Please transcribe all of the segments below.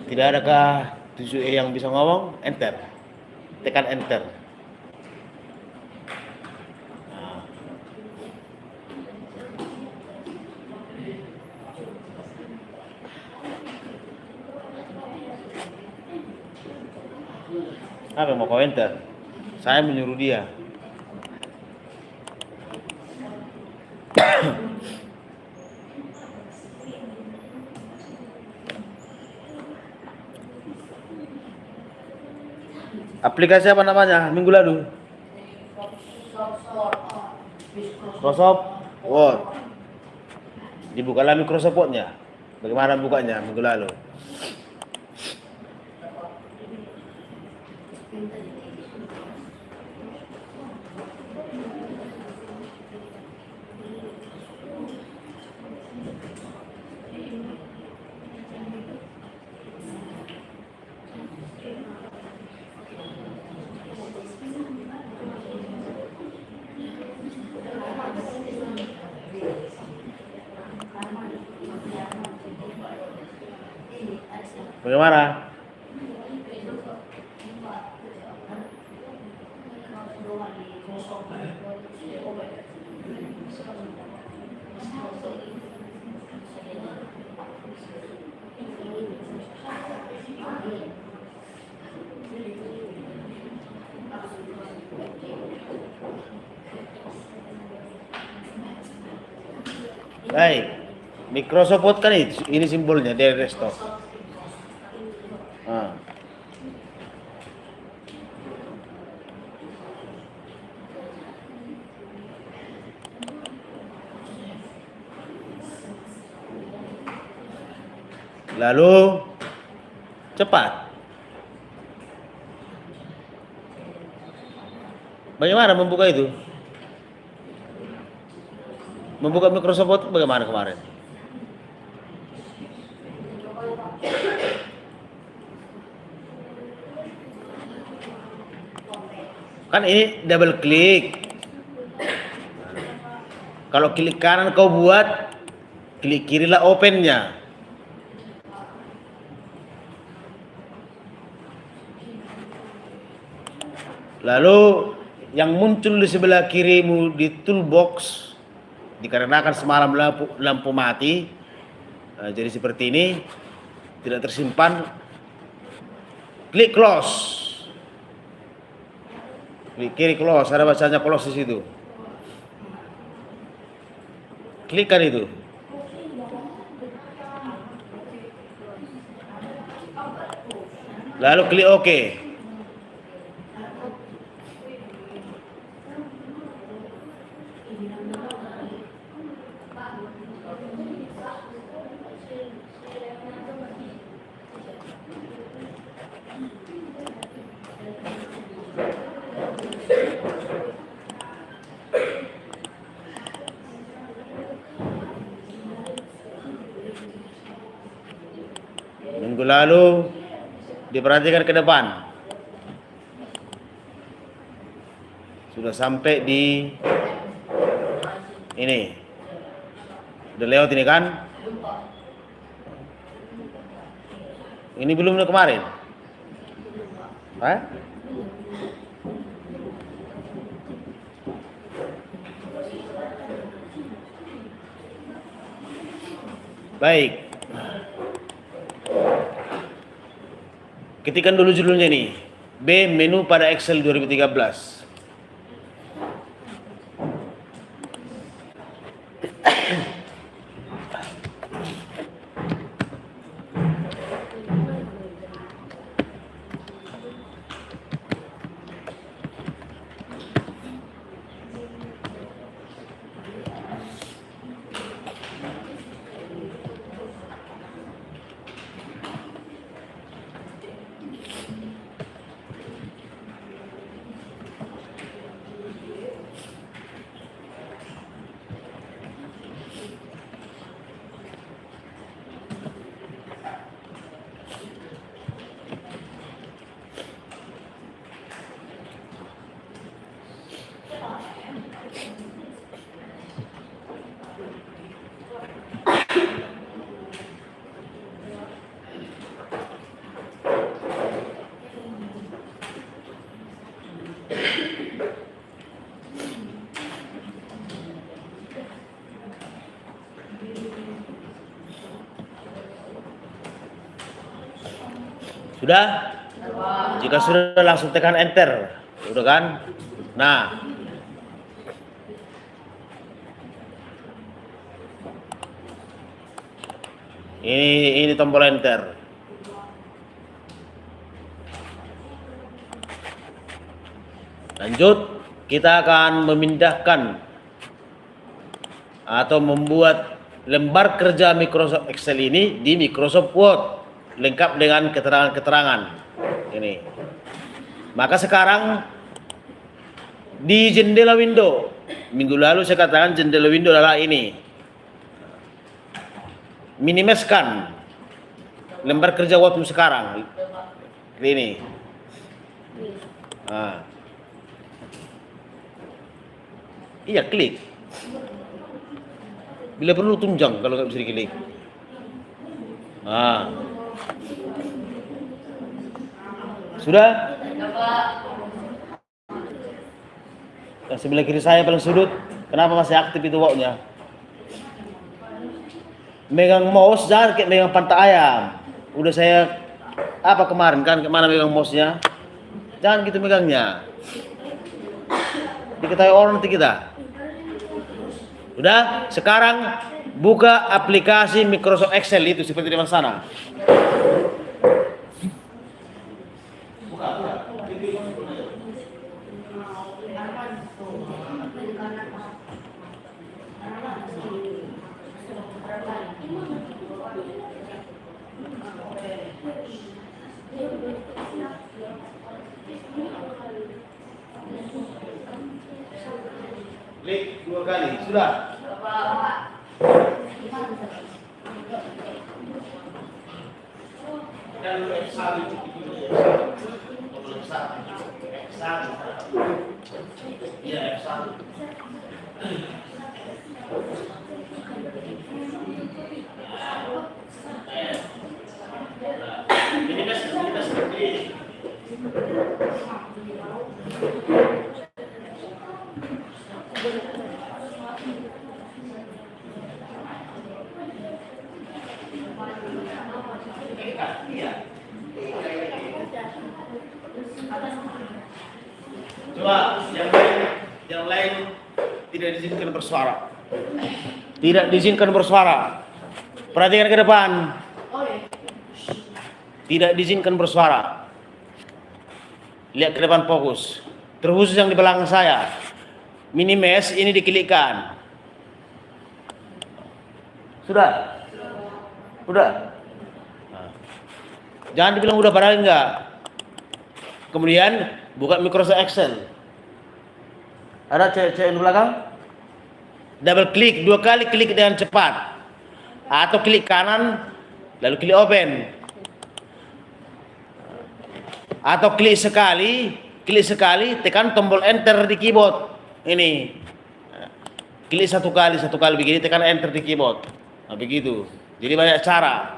Tidak adakah 7E yang bisa ngomong? Enter. Tekan enter. Nah. Apa mau kau enter? Saya menyuruh dia. Aplikasi apa namanya? Minggu lalu. Microsoft Word. Dibukalah Microsoft Word-nya. Bagaimana bukanya minggu lalu? Bagaimana? Baik, Microsoft Word kan ini simbolnya dari desktop. Nah. Lalu cepat. Bagaimana membuka itu? Membuka Microsoft Word bagaimana kemarin? Kan ini double klik. Kalau klik kanan kau buat, klik kirilah opennya. Lalu yang muncul di sebelah kirimu di toolbox, dikarenakan semalam lampu mati, jadi seperti ini, tidak tersimpan. Klik close. Klik kiri close, ada bacanya close di situ. Klikkan itu. Lalu klik OK. Minggu lalu diperhatikan ke depan. Sudah sampai di ini. Udah lewat ini kan? Ini belum kemarin. Hah? Baik. Ketikkan dulu judulnya ini. B. Menu pada Excel 2013. Sudah? Jika sudah langsung tekan enter. Udah kan? Nah, ini tombol enter. Lanjut, kita akan memindahkan atau membuat lembar kerja Microsoft Excel ini di Microsoft Word lengkap dengan keterangan-keterangan ini. Maka sekarang di jendela window, minggu lalu saya katakan jendela window adalah ini. Minimeskan lembar kerja Word sekarang. Ini. Nah. Iya, klik. Bila perlu tunjang kalau nggak bisa diklik. Nah. Sudah? Yang sebelah kiri saya paling sudut. Kenapa masih aktif itu wawnya? Megang mouse jangan kayak megang pantai ayam. Udah saya apa kemarin kan kemana megang mouse-nya? Jangan gitu megangnya. Diketahui orang nanti kita. Udah, sekarang buka aplikasi Microsoft Excel itu seperti di sana. Klik 2 kali, sudah. Dan F1 iya F1. Ini seperti ini. Coba yang lain tidak diizinkan bersuara. Tidak diizinkan bersuara. Perhatikan ke depan. Tidak diizinkan bersuara. Lihat ke depan fokus. Terkhusus yang di belakang saya. Minimes ini diklikkan. Sudah? Udah? Nah. Jangan dibilang udah padahal enggak. Kemudian buka Microsoft Excel. Ada cek di belakang? Double klik, 2 kali klik dengan cepat. Atau klik kanan, lalu klik open. Atau klik sekali, tekan tombol enter di keyboard. Ini. Klik satu kali begini, tekan enter di keyboard. Nah, begitu. Jadi banyak cara.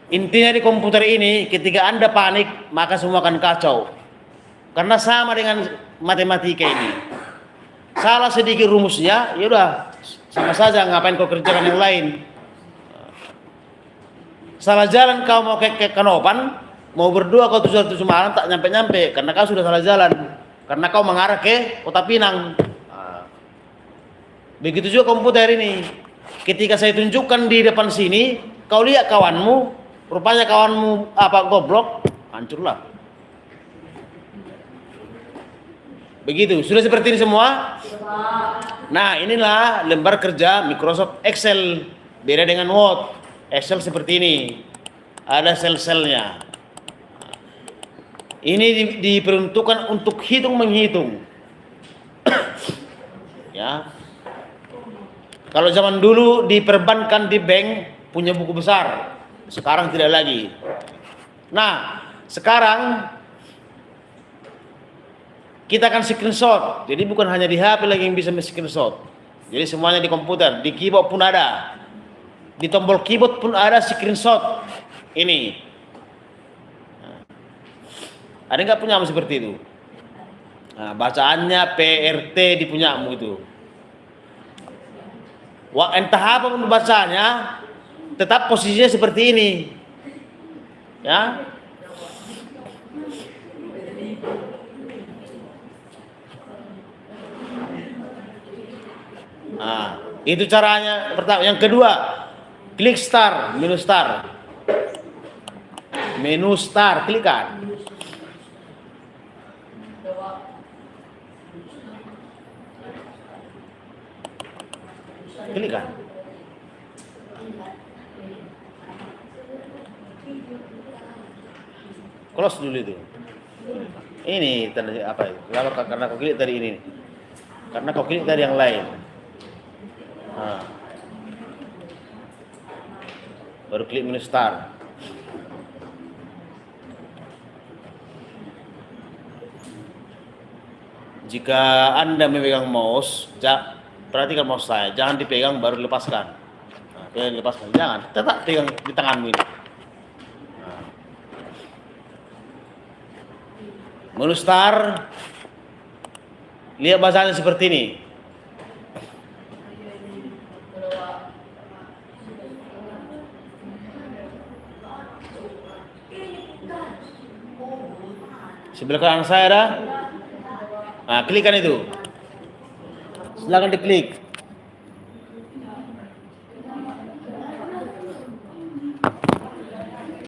Intinya di komputer ini, ketika Anda panik, maka semua akan kacau. Karena sama dengan matematika ini. Salah sedikit rumusnya, ya udah sama saja, ngapain kau kerjakan yang lain. Salah jalan kau mau ke Kanopan, mau berdua kau tujuh malam tak nyampe-nyampe, karena kau sudah salah jalan. Karena kau mengarah ke Kota Pinang. Begitu juga komputer ini. Ketika saya tunjukkan di depan sini, kau lihat kawanmu, rupanya kawanmu goblok, hancurlah. Begitu, sudah seperti ini semua? Nah, inilah lembar kerja Microsoft Excel. Beda dengan Word. Excel seperti ini. Ada sel-selnya. Ini diperuntukkan untuk hitung-menghitung. Ya. Kalau zaman dulu diperbankan di bank punya buku besar. Sekarang tidak lagi. Nah, sekarang kita akan screenshot. Jadi bukan hanya di HP lagi yang bisa screenshot. Jadi semuanya di komputer, di keyboard pun ada. Di tombol keyboard pun ada screenshot. Ini. Ada nggak punyamu seperti itu? Nah, bacaannya PRT di punyamu itu. Wah, entah apa pun bacanya, tetap posisinya seperti ini. Ya. Nah, itu caranya pertama. Yang kedua, klik start, menu start. Menu start, klikkan. Klikkan. Close dulu itu. Ini tanda apa itu? Karena kau klik tadi ini. Karena kau klik tadi yang lain. Nah. Baru klik menu start. Jika Anda memegang mouse, perhatikan mouse saya, jangan dipegang baru lepaskan. Nah, lepaskan, jangan, tetap pegang di tanganmu ini. Nah. Menu start, lihat bahasanya seperti ini. Sebelah kanan saya ada. Nah, klikkan itu. Silakan diklik.